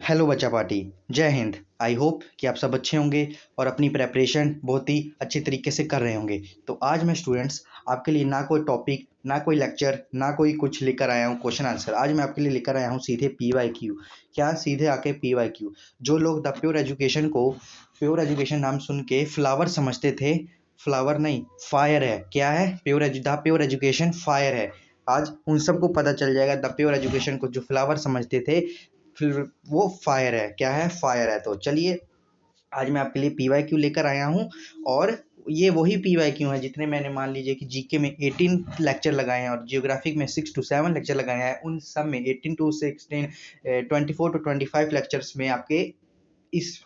Hello बच्चा party, जय Hind. I hope कि आप सब अच्छे होंगे और अपनी प्रेपरेशन बहुत ही अच्छे तरीके से कर रहे होंगे। तो आज मैं स्टूडेंट्स आपके लिए ना कोई टॉपिक, ना कोई लेक्चर, ना कोई कुछ लेकर आया हूँ क्वेश्चन आंसर। आज मैं आपके लिए लेकर आया हूँ सीधे PYQ। क्या सीधे आके PYQ। जो लोग द प्योर एजुकेशन को, प्योर एजुकेशन नाम सुन के फ्लावर समझते थे, फ्लावर नहीं फायर है। क्या है? द प्योर एजुकेशन फायर है। आज उन सबको पता चल जाएगा द प्योर एजुकेशन को जो फ्लावर समझते थे फिर वो फायर है। क्या है? फायर है। तो चलिए आज मैं आपके लिए PYQ लेकर आया हूँ और ये वही PYQ है जितने मैंने मान लीजिए कि जीके में 18 लेक्चर लगाए हैं और जियोग्राफिक में 6 to 7 लेक्चर लगाए हैं। उन सब में 18 to 16 24 to 25 लेक्चर्स में आपके इस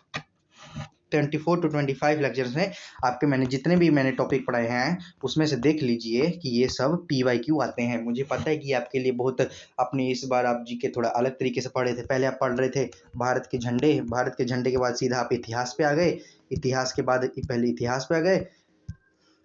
24 to 25 लेक्चर्स में आपके मैंने जितने भी मैंने टॉपिक पढ़ाए हैं उसमें से देख लीजिए कि ये सब PYQ आते हैं। मुझे पता है कि आपके लिए बहुत अपने इस बार आप जीके थोड़ा अलग तरीके से पढ़े थे। पहले आप पढ़ रहे थे भारत के झंडे, भारत के झंडे के बाद सीधा आप इतिहास पे आ गए, इतिहास के बाद पहले इतिहास पे आ गए,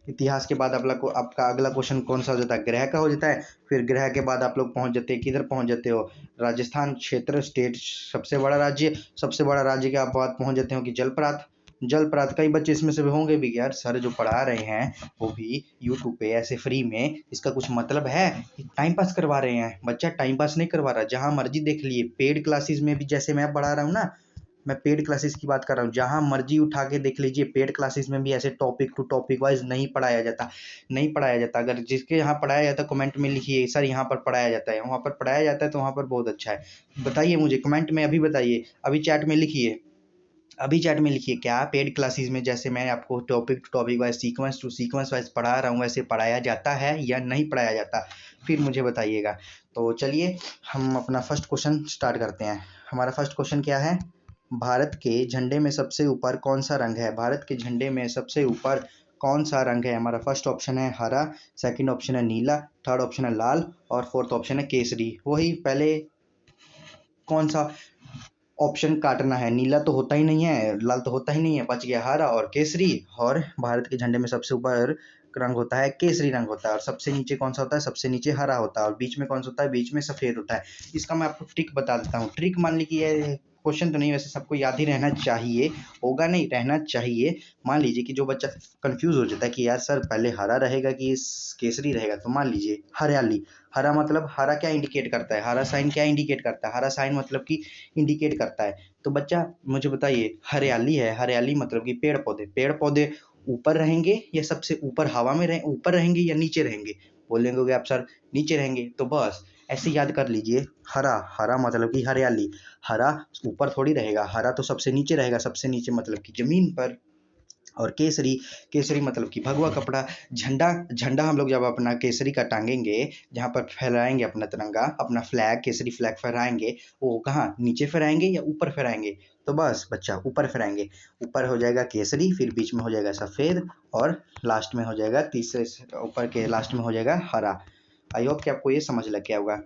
इतिहास के बाद आपका अगला क्वेश्चन कौन सा हो जाता है? ग्रह का हो जाता है। फिर ग्रह के बाद आप लोग पहुंच जाते हैं, किधर पहुंच जाते हो? राजस्थान क्षेत्र, स्टेट, सबसे बड़ा राज्य। सबसे बड़ा राज्य के आप बाद पहुंच जाते हो कि जलप्रपात। जलप्रपात कई बच्चे इसमें से भी होंगे भी यार सर जो पढ़ा रहे हैं वो भी यूट्यूब पे ऐसे फ्री में, इसका कुछ मतलब है? टाइम पास करवा रहे हैं। बच्चा टाइम पास नहीं करवा रहा, जहां मर्जी देख लिए। पेड क्लासेस में भी जैसे मैं पढ़ा रहा हूँ ना, मैं पेड क्लासेस की बात कर रहा हूँ, जहां मर्जी उठा के देख लीजिए। पेड क्लासेस में भी ऐसे टॉपिक टू टॉपिक वाइज नहीं पढ़ाया जाता, नहीं पढ़ाया जाता। अगर जिसके यहाँ पढ़ाया जाता है कमेंट में लिखिए सर यहाँ पर पढ़ाया जाता है, वहाँ पर पढ़ाया जाता है तो वहाँ पर बहुत अच्छा है। बताइए मुझे कमेंट में अभी बताइए, अभी चैट में लिखिए, अभी चैट में लिखिए क्या पेड क्लासेस में जैसे मैं आपको topic to topic wise, sequence to sequence wise पढ़ा रहा हूँ वैसे पढ़ाया जाता है या नहीं पढ़ाया जाता, फिर मुझे बताइएगा। तो चलिए हम अपना फर्स्ट क्वेश्चन स्टार्ट करते हैं। हमारा फर्स्ट क्वेश्चन क्या है? भारत के झंडे में सबसे ऊपर कौन सा रंग है? भारत के झंडे में सबसे ऊपर कौन सा रंग है? हमारा फर्स्ट ऑप्शन है हरा, सेकंड ऑप्शन है नीला, थर्ड ऑप्शन है लाल और फोर्थ ऑप्शन है केसरी। वही पहले कौन सा ऑप्शन काटना है? नीला तो होता ही नहीं है, लाल तो होता ही नहीं है, बच गया हरा और केसरी। और भारत के झंडे में सबसे ऊपर रंग होता है केसरी रंग होता है और सबसे नीचे कौन सा होता है? सबसे नीचे हरा होता है और बीच में कौन सा होता है? बीच में सफेद होता है। इसका मैं आपको ट्रिक बता देता हूँ। ट्रिक मान लीजिए ये क्वेश्चन तो नहीं, वैसे सबको याद ही रहना चाहिए, होगा नहीं रहना चाहिए। मान लीजिए कि जो बच्चा कंफ्यूज हो जाता है कि यार सर पहले हरा रहेगा कि केसरी रहेगा, तो मान लीजिए हरियाली। हरा मतलब हरा क्या इंडिकेट करता है? हरा साइन क्या इंडिकेट करता है? हरा साइन मतलब कि इंडिकेट करता है। तो बच्चा मुझे बताइए हरियाली है, हरियाली मतलब कि पेड़ पौधे। पेड़ पौधे ऊपर रहेंगे या सबसे ऊपर हवा में ऊपर रहेंगे या नीचे रहेंगे? बोलेंगे आप सर नीचे रहेंगे, तो बस ऐसे याद कर लीजिए। हरा, हरा मतलब कि हरियाली। हरा ऊपर थोड़ी रहेगा, हरा तो सबसे नीचे रहेगा, सबसे नीचे मतलब कि जमीन पर। और केसरी, केसरी मतलब कि भगवा कपड़ा। झंडा, झंडा हम लोग जब अपना केसरी का टांगेंगे, जहाँ पर फहराएंगे अपना तिरंगा, अपना फ्लैग, केसरी फ्लैग फहराएंगे, वो कहाँ नीचे फहराएंगे या ऊपर फहराएंगे? तो बस बच्चा ऊपर फहराएंगे। ऊपर हो जाएगा केसरी, फिर बीच में हो जाएगा सफ़ेद और लास्ट में हो जाएगा तीसरे ऊपर के लास्ट में हो जाएगा हरा। आई होप कि आपको ये समझ लग गया होगा।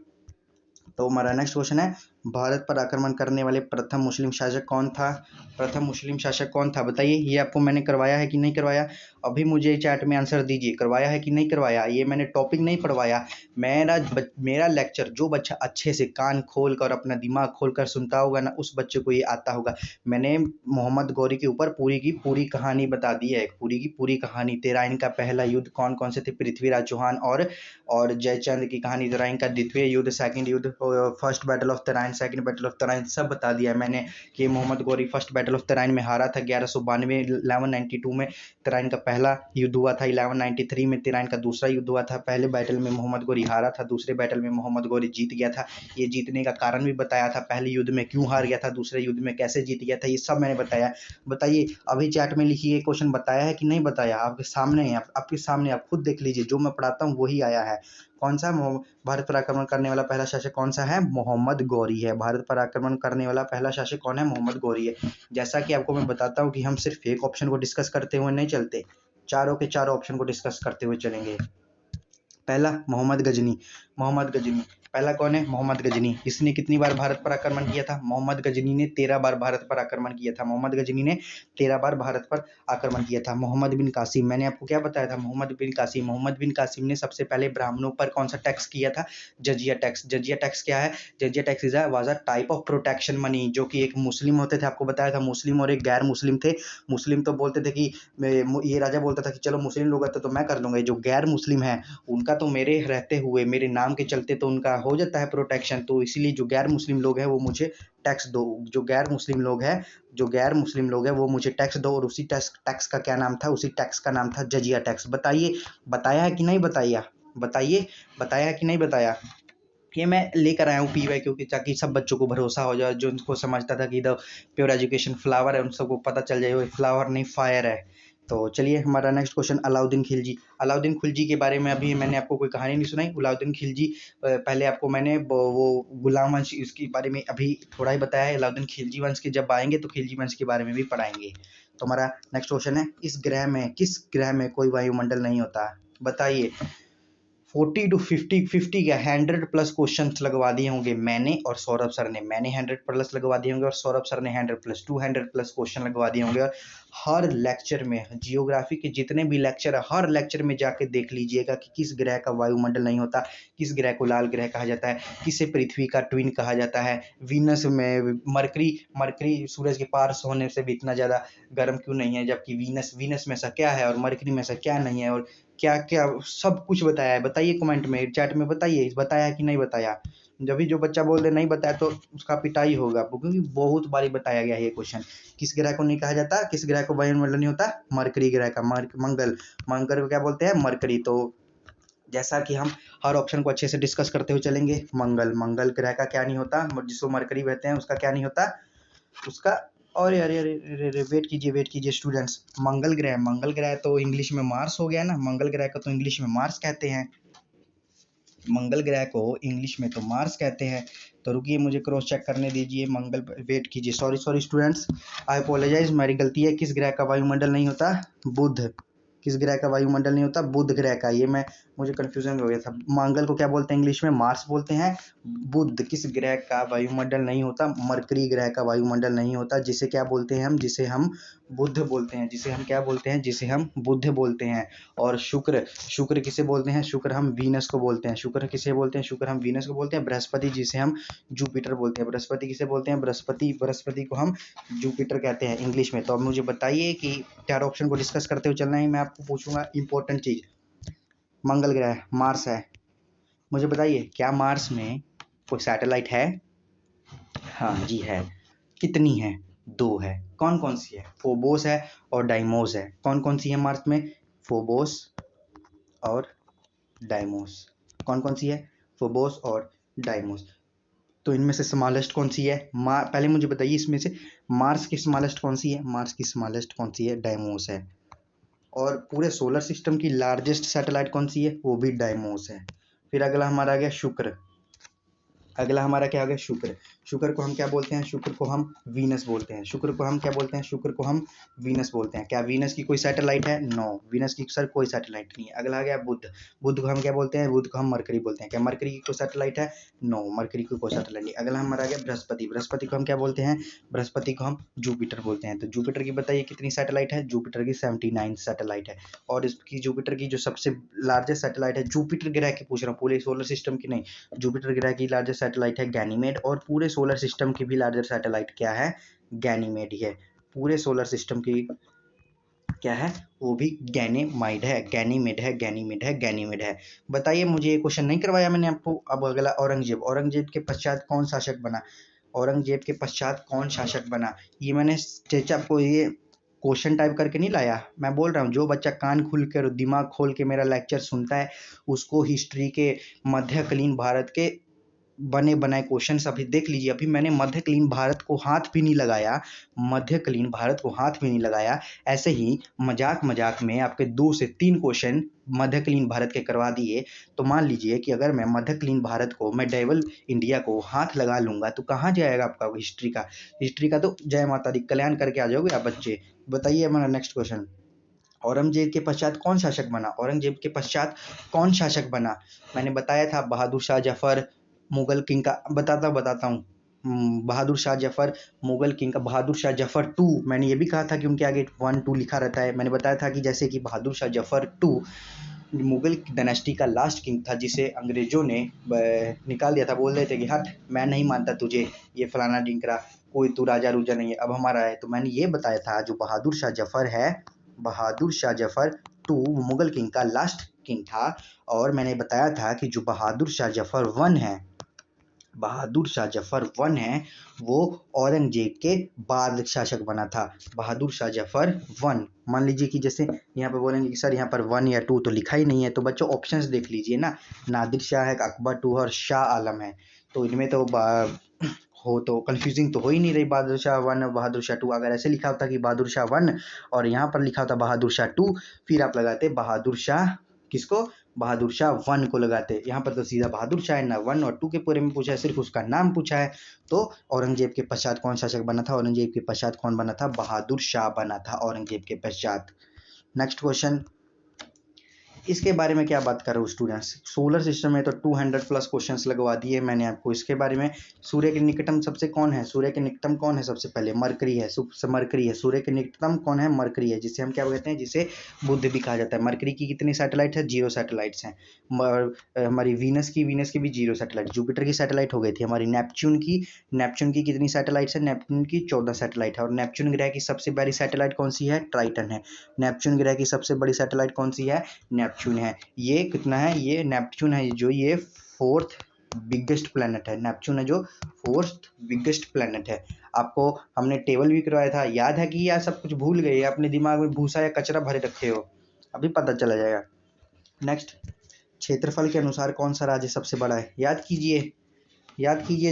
तो हमारा नेक्स्ट क्वेश्चन है, भारत पर आक्रमण करने वाले प्रथम मुस्लिम शासक कौन था? प्रथम मुस्लिम शासक कौन था बताइए। ये आपको मैंने करवाया है कि नहीं करवाया? अभी मुझे चैट में आंसर दीजिए, करवाया है कि नहीं करवाया? ये मैंने टॉपिक नहीं पढ़वाया। मेरा लेक्चर जो बच्चा अच्छे से कान खोल कर अपना दिमाग खोल कर सुनता होगा ना, उस बच्चे को ये आता होगा। मैंने मोहम्मद गौरी के ऊपर पूरी की पूरी कहानी बता दी है, पूरी की पूरी कहानी। तेराइन का पहला युद्ध कौन कौन से थे? पृथ्वीराज चौहान और जयचंद की कहानी। तेराइन का द्वितीय युद्ध, सेकंड युद्ध, first battle of Tarain, second battle of Tarain, सब बता दिया है मैंने कि Mohammad Ghori first battle of Tarain में हारा था 1192, 1192 में तराइन का पहला युद्ध हुआ था, 1193 में तराइन का दूसरा युद्ध हुआ था। पहले बैटल में मोहम्मद गौरी हारा था, दूसरे बैटल में मोहम्मद गौरी जीत गया था। ये जीतने का कारण भी बताया था, पहले युद्ध में क्यों हार गया था, दूसरे युद्ध में कैसे जीत गया था, ये सब मैंने बताया। बताइए अभी चैट में लिखिए क्वेश्चन बताया है कि नहीं बताया? आपके सामने है, आपके सामने, आप खुद देख लीजिए, जो मैं पढ़ाता हूँ वही आया है। कौन सा? भारत पर आक्रमण करने वाला पहला शासक कौन सा है? मोहम्मद गौरी है। भारत पर आक्रमण करने वाला पहला शासक कौन है? मोहम्मद गौरी है। जैसा कि आपको मैं बताता हूँ कि हम सिर्फ एक ऑप्शन को डिस्कस करते हुए नहीं चलते, चारों के चारों ऑप्शन को डिस्कस करते हुए चलेंगे। पहला मोहम्मद गजनी। मोहम्मद गजनी पहला कौन है? मोहम्मद गजनी। इसने कितनी बार भारत पर आक्रमण किया था? मोहम्मद गजनी ने 13 बार भारत पर आक्रमण किया था। मोहम्मद गजनी ने 13 बार भारत पर आक्रमण किया था। मोहम्मद बिन कासिम, मैंने आपको क्या बताया था? मोहम्मद बिन कासिम ने सबसे पहले ब्राह्मणों पर कौन सा टैक्स किया था? जजिया टैक्स। जजिया टैक्स क्या है? Jizya tax was a type of protection money, जो कि एक मुस्लिम होते थे, आपको बताया था, मुस्लिम और एक गैर मुस्लिम थे। मुस्लिम तो बोलते थे कि ये राजा बोलता था कि चलो मुस्लिम लोग आते तो मैं कर दूंगा, जो गैर मुस्लिम है उनका तो मेरे रहते हुए, मेरे नाम के चलते तो उनका हो जाता है प्रोटेक्शन, तो इसीलिए जो गैर मुस्लिम लोग हैं वो मुझे टैक्स दो। जो गैर मुस्लिम लोग हैं वो मुझे टैक्स दो। और उसी टैक्स का क्या नाम था? उसी टैक्स का नाम था जजिया टैक्स। बताइए, बताया है कि नहीं बताया? बताइए, बताया है कि नहीं बताया? ये मैं लेकर आया हूँ पीवाई, क्योंकि ताकि सब बच्चों को भरोसा हो जाए, जो उनको समझता था कि द प्योर एजुकेशन फ्लावर है, उन सबको पता चल जाए वो फ्लावर नहीं फायर है। तो चलिए हमारा नेक्स्ट क्वेश्चन, अलाउद्दीन खिलजी। अलाउद्दीन खिलजी के बारे में अभी मैंने आपको कोई कहानी नहीं सुनाई। अलाउद्दीन खिलजी, पहले आपको मैंने वो गुलाम वंश इसके बारे में अभी थोड़ा ही बताया है। अलाउद्दीन खिलजी वंश के जब आएंगे तो खिलजी वंश के बारे में भी पढ़ाएंगे। तो हमारा नेक्स्ट क्वेश्चन है, किस ग्रह में कोई वायुमंडल नहीं होता? बताइए। 40 to 50 क्या 100+ क्वेश्चन लगवा दिए होंगे मैंने और सौरभ सर ने। मैंने 100+ लगवा दिए होंगे और सौरभ सर ने 100+, 200+ क्वेश्चन लगवा दिए होंगे। और हर लेक्चर में, जियोग्राफी के जितने भी लेक्चर है, हर लेक्चर में जाके देख लीजिएगा कि किस ग्रह का वायुमंडल नहीं होता, किस ग्रह को लाल ग्रह कहा जाता है, किसे पृथ्वी का ट्विन कहा जाता है, वीनस में मरकरी सूरज के पास होने से भी इतना ज़्यादा गर्म क्यों नहीं है, जबकि वीनस में ऐसा क्या है और मरकरी में ऐसा क्या नहीं है, और क्या क्या सब कुछ बताया है। बताइए कमेंट में, चैट में बताइए, बताया कि नहीं बताया। जब भी जो बच्चा बोल दे नहीं बताया तो उसका पिटाई होगा, क्योंकि बहुत बारी बताया गया है ये क्वेश्चन। किस ग्रह को नहीं कहा जाता, किस ग्रह को वायुमंडल नहीं होता? मरकरी ग्रह का। मंगल मंगल को क्या बोलते हैं? मरकरी। तो जैसा कि हम हर ऑप्शन को अच्छे से डिस्कस करते हुए चलेंगे, मंगल ग्रह का क्या नहीं होता? जिसको मरकरी कहते हैं उसका क्या नहीं होता? उसका, और अरे वेट कीजिए स्टूडेंट्स। मंगल ग्रह तो इंग्लिश में मार्स हो गया ना। मंगल ग्रह को तो इंग्लिश में मार्स कहते हैं। मंगल ग्रह को इंग्लिश में तो मार्स कहते हैं। तो रुकिए, मुझे क्रॉस चेक करने दीजिए। वेट कीजिए, सॉरी स्टूडेंट्स, आई अपोलोजाइज, मेरी गलती है। किस ग्रह का वायुमंडल नहीं होता? बुध। किस ग्रह का वायुमंडल नहीं होता? बुध ग्रह का। ये मुझे कंफ्यूजन हो गया था। मंगल को क्या बोलते हैं इंग्लिश में? मार्स बोलते हैं। बुध किस ग्रह का वायुमंडल नहीं होता? मरकरी ग्रह का वायुमंडल नहीं होता, जिसे क्या बोलते हैं हम? जिसे हम बुध बोलते हैं। जिसे हम क्या बोलते हैं? जिसे हम बुध बोलते हैं। और शुक्र किसे बोलते हैं? शुक्र हम वीनस को बोलते हैं। शुक्र किसे बोलते हैं? शुक्र हम वीनस को बोलते हैं। बृहस्पति जिसे हम जुपिटर बोलते हैं। बृहस्पति किसे बोलते हैं? बृहस्पति को हम जुपिटर कहते हैं इंग्लिश में। तो अब मुझे बताइए कि 4 ऑप्शन को डिस्कस करते हुए चलना है। मैं आपको पूछूंगा इंपॉर्टेंट चीज। मंगल ग्रह मार्स है, मुझे बताइए क्या मार्स में कोई सैटेलाइट है? हाँ जी है। कितनी है? 2 है। कौन कौन सी है? फोबोस है और डाइमोस है। कौन कौन सी है मार्स में? फोबोस और डाइमोस। कौन कौन सी है? फोबोस और डाइमोस। तो इनमें से स्मॉलेस्ट कौन सी है? पहले मुझे बताइए इसमें से मार्स की स्मॉलेस्ट कौन सी है? मार्स की स्मॉलेस्ट कौन सी है? डाइमोस है। और पूरे सोलर सिस्टम की लार्जेस्ट सैटेलाइट कौन सी है? वो भी डाइमोस है। फिर अगला हमारा आ गया शुक्र। अगला हमारा क्या आ गया? शुक्र। शुक्र को हम क्या बोलते हैं? शुक्र को हम वीनस बोलते हैं। शुक्र को हम क्या बोलते हैं? शुक्र को हम वीनस बोलते हैं। क्या वीनस की कोई सैटेलाइट है? नो, वीनस की सर कोई सैटेलाइट नहीं है। अगला आ गया बुध। बुध को हम क्या बोलते हैं? बुध को हम मरकरी बोलते हैं। क्या मरकरी की कोई सैटेलाइट है? नो, मरकरी की कोई सैटेलाइट नहीं। अगला हमारा आ गया बृहस्पति। बृहस्पति को हम क्या बोलते हैं? बृहस्पति को हम जुपिटर बोलते हैं। तो जुपिटर की बताइए कितनी सैटेलाइट है? जुपिटर की 79 सैटेलाइट है। और इसकी जुपिटर की जो सबसे लार्जेस्ट सैटेलाइट है, जुपिटर ग्रह की पूछ रहा हूँ, पूरे सोलर सिस्टम की नहीं, जुपिटर ग्रह की लार्जेस्ट सैटेलाइट है गैनीमेड। और पूरे सोलर सिस्टम की भी लार्जेस्ट सैटेलाइट क्या है? गैनीमेड ही है। पूरे सोलर सिस्टम की क्या है? वो भी गैनीमेड है। बताइए, मुझे ये क्वेश्चन नहीं करवाया मैंने आपको। अब अगला औरंगजेब। औरंगजेब के पश्चात कौन शासक बना? औरंगजेब के पश्चात कौन शासक बना? ये मैंने चेचा आपको ये क्वेश्चन टाइप करके नहीं लाया। मैं बोल रहा हूँ जो बच्चा कान खुल कर दिमाग खोल के मेरा लेक्चर सुनता है उसको हिस्ट्री के मध्यकालीन भारत के बने बनाए क्वेश्चन अभी देख लीजिए। अभी मैंने मध्यकालीन भारत को हाथ भी नहीं लगाया, मध्यकालीन भारत को हाथ भी नहीं लगाया। ऐसे ही मजाक मजाक में आपके 2 से 3 क्वेश्चन मध्यकालीन भारत के करवा दिए। तो मान लीजिए कि अगर मैं मध्यकालीन भारत को, मैं डेवल इंडिया को हाथ लगा लूंगा तो कहाँ जाएगा आपका हिस्ट्री का तो जय माता दी कल्याण करके आ जाओगे आप बच्चे। बताइए हमारा नेक्स्ट क्वेश्चन। औरंगजेब के पश्चात कौन शासक बना? औरंगजेब के पश्चात कौन शासक बना? मैंने बताया था बहादुर शाह जफर, मुगल किंग का बताता हूँ। बहादुर शाह जफर मुगल किंग का बहादुर शाह जफर टू, मैंने ये भी कहा था कि उनके आगे 1 2 लिखा रहता है। मैंने बताया था कि जैसे कि बहादुर शाह जफर टू मुगल डायनेस्टी का लास्ट किंग था, जिसे अंग्रेजों ने निकाल दिया था। बोल रहे थे कि हट, मैं नहीं मानता तुझे, ये फलाना ढिंकरा, कोई तू राजा रूजा नहीं है, अब हमारा है। तो मैंने ये बताया था जो बहादुर शाह जफर है, बहादुर शाह जफर टू मुगल किंग का लास्ट किंग था। और मैंने बताया था कि जो बहादुर शाह जफर वन है, बहादुर शाह जफर वन है, वो औरंगजेब के बाद शासक बना था। बहादुर शाह जफर वन, मान लीजिए कि जैसे यहाँ पे बोलेंगे कि सर यहाँ पर 1 या 2 तो लिखा ही नहीं है, तो बच्चों ऑप्शंस देख लीजिए ना, नादिर शाह है, अकबर टू और शाह आलम है। तो इनमें तो हो तो कंफ्यूजिंग तो हो ही नहीं रही बहादुर शाह वन और बहादुर शाह टू। अगर ऐसे लिखा होता कि बहादुर शाह वन और यहाँ पर लिखा होता बहादुर शाह टू, फिर आप लगाते बहादुर शाह किसको, बहादुर शाह वन को लगाते। यहाँ पर तो सीधा बहादुर शाह है, ना 1 और 2 के पूरे में पूछा है, सिर्फ उसका नाम पूछा है। तो औरंगजेब के पश्चात कौन शासक बना था, औरंगजेब के पश्चात कौन बना था, बहादुर शाह बना था औरंगजेब के पश्चात। नेक्स्ट क्वेश्चन, इसके बारे में क्या बात कर रहा हूँ स्टूडेंट्स, सोलर सिस्टम में तो 200 प्लस क्वेश्चंस लगवा दिए मैंने आपको। इसके बारे में, सूर्य के निकटतम सबसे कौन है, सूर्य के निकटतम कौन है, सबसे पहले मरकरी है, मरकरी है। सूर्य के निकटतम कौन है, मरकरी है, जिसे हम क्या कहते हैं, जिसे बुध भी कहा जाता है। मरकरी की कितनी सैटेलाइट है, 0 सैटेलाइट्स हैं। हमारी वीनस की भी 0 सैटेलाइट। जुपिटर की सैटेलाइट हो गई थी हमारी। नेपच्यून की कितनी सैटेलाइट्स है, नेपच्यून की 14 सैटेलाइट है। और नेपच्यून ग्रह की सबसे बड़ी सैटेलाइट कौन सी है, ट्राइटन है। नेपच्यून ग्रह की सबसे बड़ी सैटेलाइट कौन सी है, नेपच्यून है। ये कितना है, ये नेपच्यून है जो ये 4th बिगेस्ट प्लेनेट है। नेपच्यून है जो 4th बिगेस्ट प्लेनेट है। आपको हमने टेबल भी करवाया था, याद है कि या सब कुछ भूल गए, अपने दिमाग में भूसा या कचरा भरे रखे हो, अभी पता चला जाएगा। नेक्स्ट, क्षेत्रफल के अनुसार कौन सा राज्य सबसे बड़ा है, याद कीजिए।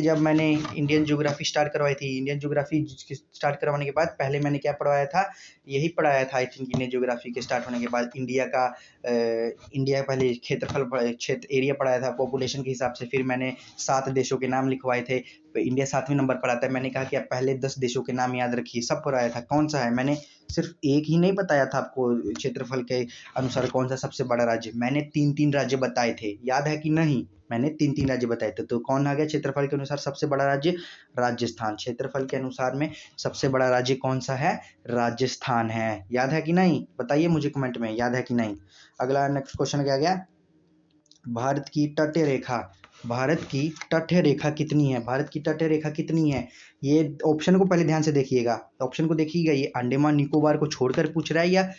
जब मैंने इंडियन ज्योग्राफी स्टार्ट करवाई थी, इंडियन ज्योग्राफी स्टार्ट करवाने के बाद पहले मैंने क्या पढ़वाया था, यही पढ़ाया था आई थिंक। इंडियन ज्योग्राफी के स्टार्ट होने के बाद इंडिया का पहले क्षेत्र एरिया पढ़ाया था पॉपुलेशन के हिसाब से। फिर मैंने 7 देशों के नाम लिखवाए थे, इंडिया 7वें नंबर पर आता है। मैंने कहा कि आप पहले 10 देशों के नाम याद रखिए, सब पढ़ाया था। कौन सा है, मैंने सिर्फ एक ही नहीं बताया था आपको, क्षेत्रफल के अनुसार कौन सा सबसे बड़ा राज्य, मैंने 3 राज्य बताए थे, याद है कि नहीं। मैंने 3 राज्य बताए थे। तो कौन आ गया क्षेत्रफल के अनुसार सबसे बड़ा राज्य, राजस्थान। क्षेत्रफल के अनुसार में सबसे बड़ा राज्य कौन सा है, राजस्थान है। याद है कि नहीं, बताइए मुझे कमेंट में, याद है कि नहीं। अगला नेक्स्ट क्वेश्चन क्या गया, भारत की तटीय रेखा, भारत की तटीय रेखा कितनी है, भारत की तटीय रेखा कितनी है। ये ऑप्शन को पहले ध्यान से देखिएगा, ऑप्शन को देखिएगा, ये अंडमान निकोबार को छोड़कर पूछ रहा है या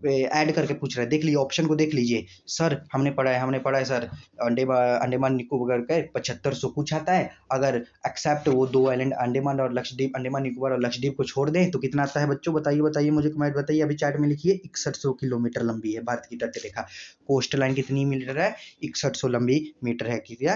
ऐड करके पूछ रहा है। देख लीजिए, ऑप्शन को देख लीजिए। सर हमने पढ़ा है सर, अंडमान निकोबार का 7500 कुछ आता है। अगर एक्सेप्ट वो 2 आइलैंड अंडमान और लक्षद्वीप, अंडमान निकोबार और लक्षद्वीप को छोड़ दें तो कितना आता है बच्चों, बताइए मुझे कमेंट बताइए। अभी चैट में लिखिए, 6100 किलोमीटर लंबी है भारत की तटीय रेखा। कोस्ट लाइन कितनी मीटर है, 6100 लंबी मीटर है, क्या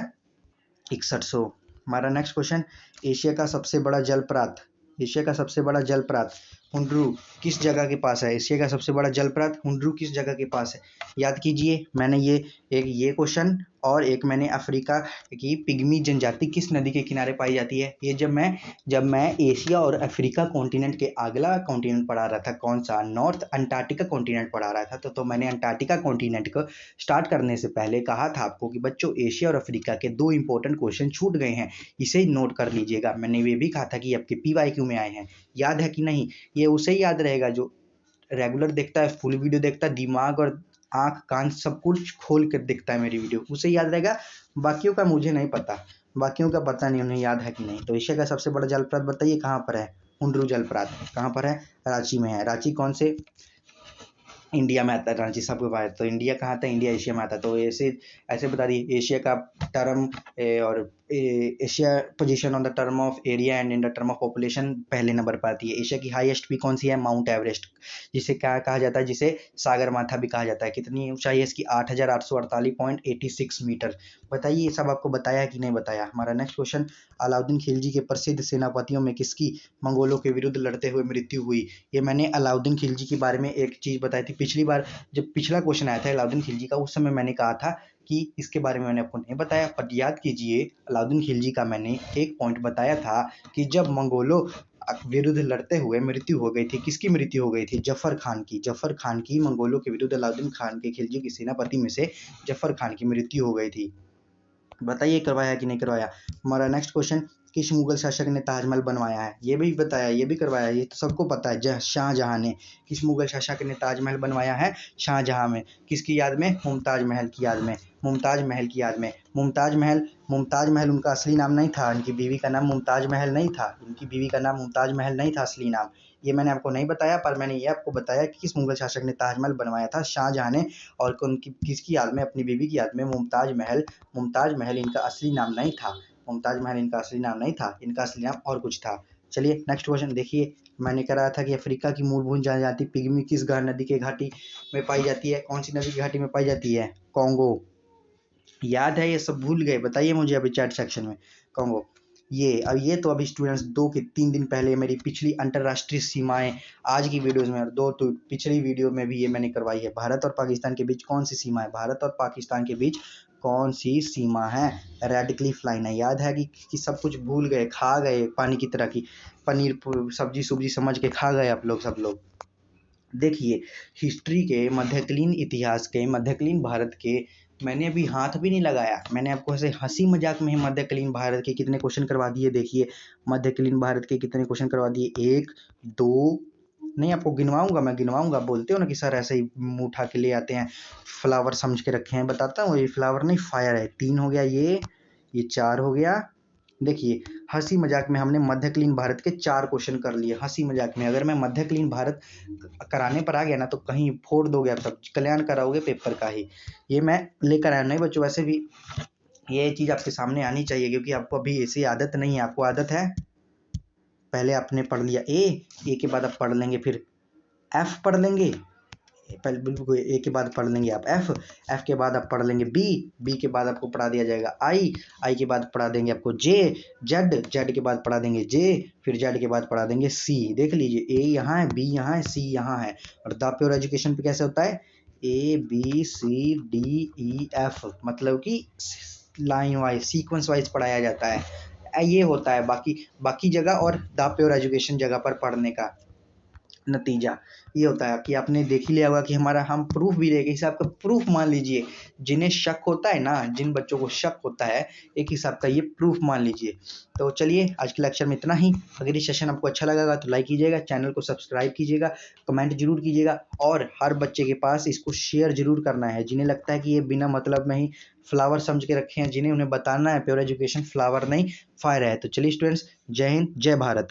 6100। हमारा नेक्स्ट क्वेश्चन, एशिया का सबसे बड़ा जलप्रपात, एशिया का सबसे बड़ा जलप्रपात हुंड्रू किस जगह के पास है, एशिया का सबसे बड़ा जलप्रपात हुंड्रू किस जगह के पास है। याद कीजिए, मैंने ये क्वेश्चन और एक मैंने अफ्रीका की पिग्मी जनजाति किस नदी के किनारे पाई जाती है। ये जब मैं एशिया और अफ्रीका कॉन्टिनेंट के अगला कॉन्टिनेंट पढ़ा रहा था, कौन सा, नॉर्थ अंटार्कटिका कॉन्टिनेंट पढ़ा रहा था, तो मैंने अंटार्कटिका कॉन्टिनेंट को स्टार्ट करने से पहले कहा था आपको कि बच्चों एशिया और अफ्रीका के 2 इंपॉर्टेंट क्वेश्चन छूट गए हैं, इसे नोट कर लीजिएगा। मैंने ये भी कहा था कि आपके PYQ में आए हैं, याद है कि नहीं। ये उसे ही याद रहेगा जो रेगुलर देखता है, फुल वीडियो देखता है, दिमाग और आंख कान सब कुछ खोल कर देखता है मेरी वीडियो, उसे याद रहेगा। बाकियों का मुझे नहीं पता, बाकियों का पता नहीं उन्हें याद है कि नहीं। तो एशिया का सबसे बड़ा जलप्रपात बताइए कहाँ पर है, हुंड्रू जलप्रपात कहाँ पर है, रांची में है। रांची कौन से इंडिया में आता है, रांची सबको पता है। तो इंडिया कहाँ आता है, इंडिया एशिया में आता है। तो ऐसे बता दिए, एशिया का टर्म और Asia position on the term of area and in the term of population पहले नंबर पर आती है। एशिया की हाईएस्ट पीक कौन सी है, माउंट एवरेस्ट, जिसे क्या कहा जाता है, जिसे सागर माथा भी कहा जाता है। कितनी ऊंचाई है इसकी, 8848.86 मीटर। बताइए, ये सब आपको बताया कि नहीं बताया। हमारा नेक्स्ट क्वेश्चन, अलाउद्दीन खिलजी के प्रसिद्ध सेनापतियों में किसकी मंगोलों के विरुद्ध लड़ते हुए मृत्यु हुई। ये मैंने अलाउद्दीन खिलजी के बारे में एक चीज़ बताई थी पिछली बार, जब पिछला क्वेश्चन आया था अलाउद्दीन खिलजी का, उस समय मैंने कहा था कि इसके बारे में मैंने आपको नहीं बताया। पर याद कीजिए, अलाउद्दीन खिलजी का मैंने एक पॉइंट बताया था कि जब मंगोलों विरुद्ध लड़ते हुए मृत्यु हो गई थी, किसकी मृत्यु हो गई थी, जफर खान की मंगोलों के विरुद्ध अलाउद्दीन खान के खिलजी की सेनापति में से जफर खान की मृत्यु हो गई थी। बताइए करवाया कि नहीं करवाया। हमारा नेक्स्ट क्वेश्चन, किस मुगल शासक ने ताजमहल बनवाया है, ये भी बताया, ये भी करवाया, ये तो सबको पता है, शाहजहां ने। किस मुगल शासक ने ताजमहल बनवाया है, शाहजहां में। किसकी याद में, मुमताज महल की याद में, मुमताज महल की याद में। मुमताज महल उनका असली नाम नहीं था, उनकी बीवी का नाम मुमताज महल नहीं था, उनकी बीवी का नाम मुमताज महल नहीं था असली नाम। ये मैंने आपको नहीं बताया, पर मैंने ये आपको बताया कि किस मुगल शासक ने ताजमहल बनवाया था, शाहजहां ने। और उनकी किसकी याद में, अपनी बीवी की याद में, मुमताज महल इनका असली नाम नहीं था, मुमताज महल इनका असली नाम नहीं था, इनका असली नाम और कुछ था। चलिए नेक्स्ट क्वेश्चन देखिए, मैंने कहा था कि अफ्रीका की मूलभूत जनजाति पिग्मी किस नदी के घाटी में पाई जाती है, कौन सी नदी की घाटी में पाई जाती है, कॉन्गो। याद है, ये सब भूल गए, बताइए मुझे अभी चैट सेक्शन में। कॉन्गो। ये तो अभी स्टूडेंट्स 2 के 3 दिन पहले मेरी पिछली अंतर्राष्ट्रीय सीमाएं, आज की वीडियोस में, और 2 तो पिछली वीडियो में भी ये मैंने करवाई है। भारत और पाकिस्तान के बीच कौन सी सीमा है, भारत और पाकिस्तान के बीच कौन सी सीमा है, रेड क्लिफ लाइन है। याद है कि सब कुछ भूल गए, खा गए पानी की तरह की, पनीर सब्जी समझ के खा गए आप लोग, सब लोग। देखिए, हिस्ट्री के, मध्यकालीन इतिहास के, मध्यकालीन भारत के मैंने अभी हाथ भी नहीं लगाया, मैंने आपको ऐसे हंसी मजाक में ही मध्यकालीन भारत के कितने क्वेश्चन करवा दिए। देखिए, मध्यकालीन भारत के कितने क्वेश्चन करवा दिए, 1 2, नहीं आपको गिनवाऊंगा, मैं गिनवाऊंगा। बोलते हो ना कि सर ऐसे ही मुंह उठा के ले आते हैं, फ्लावर समझ के रखे हैं, बताता हूँ, ये फ्लावर नहीं फायर है। 3 हो गया, ये 4 हो गया। देखिए, हंसी मजाक में हमने मध्यकालीन भारत के 4 क्वेश्चन कर लिए, हंसी मजाक में। अगर मैं मध्यकालीन भारत कराने पर आ गया ना, तो कहीं फोड़ दोगे आप सब, कल्याण कराओगे पेपर का ही। ये मैं लेकर आया नहीं बच्चों, वैसे भी ये चीज़ आपके सामने आनी चाहिए, क्योंकि आपको अभी ऐसी आदत नहीं है। आपको आदत है, पहले आपने पढ़ लिया ए के बाद आप पढ़ लेंगे, फिर एफ पढ़ लेंगे, पहले बिल्कुल ए के बाद पढ़ लेंगे आप एफ के बाद आप पढ़ लेंगे बी के बाद आपको पढ़ा दिया जाएगा आई के बाद पढ़ा देंगे आपको जेड के बाद पढ़ा देंगे जे, फिर जेड के बाद पढ़ा देंगे सी। देख लीजिए, ए यहाँ है, बी यहाँ है, सी यहाँ है। और द प्योर एजुकेशन पे कैसे होता है, A B C D E F, मतलब कि लाइन वाइज, सीक्वेंस वाइज पढ़ाया जाता है। ये होता है बाकी जगह, और द प्योर एजुकेशन जगह पर पढ़ने का नतीजा ये होता है कि आपने देख ही लिया होगा कि हम प्रूफ भी देंगे, हिसाब का प्रूफ मान लीजिए। जिन्हें शक होता है ना, जिन बच्चों को शक होता है, एक हिसाब का ये प्रूफ मान लीजिए। तो चलिए, आज के लेक्चर में इतना ही। अगर ये सेशन आपको अच्छा लगेगा तो लाइक कीजिएगा, चैनल को सब्सक्राइब कीजिएगा, कमेंट जरूर कीजिएगा, और हर बच्चे के पास इसको शेयर जरूर करना है, जिन्हें लगता है कि ये बिना मतलब में ही फ्लावर समझ के रखे हैं, जिन्हें उन्हें बताना है प्योर एजुकेशन फ्लावर नहीं फायर है। तो चलिए स्टूडेंट्स, जय हिंद, जय भारत।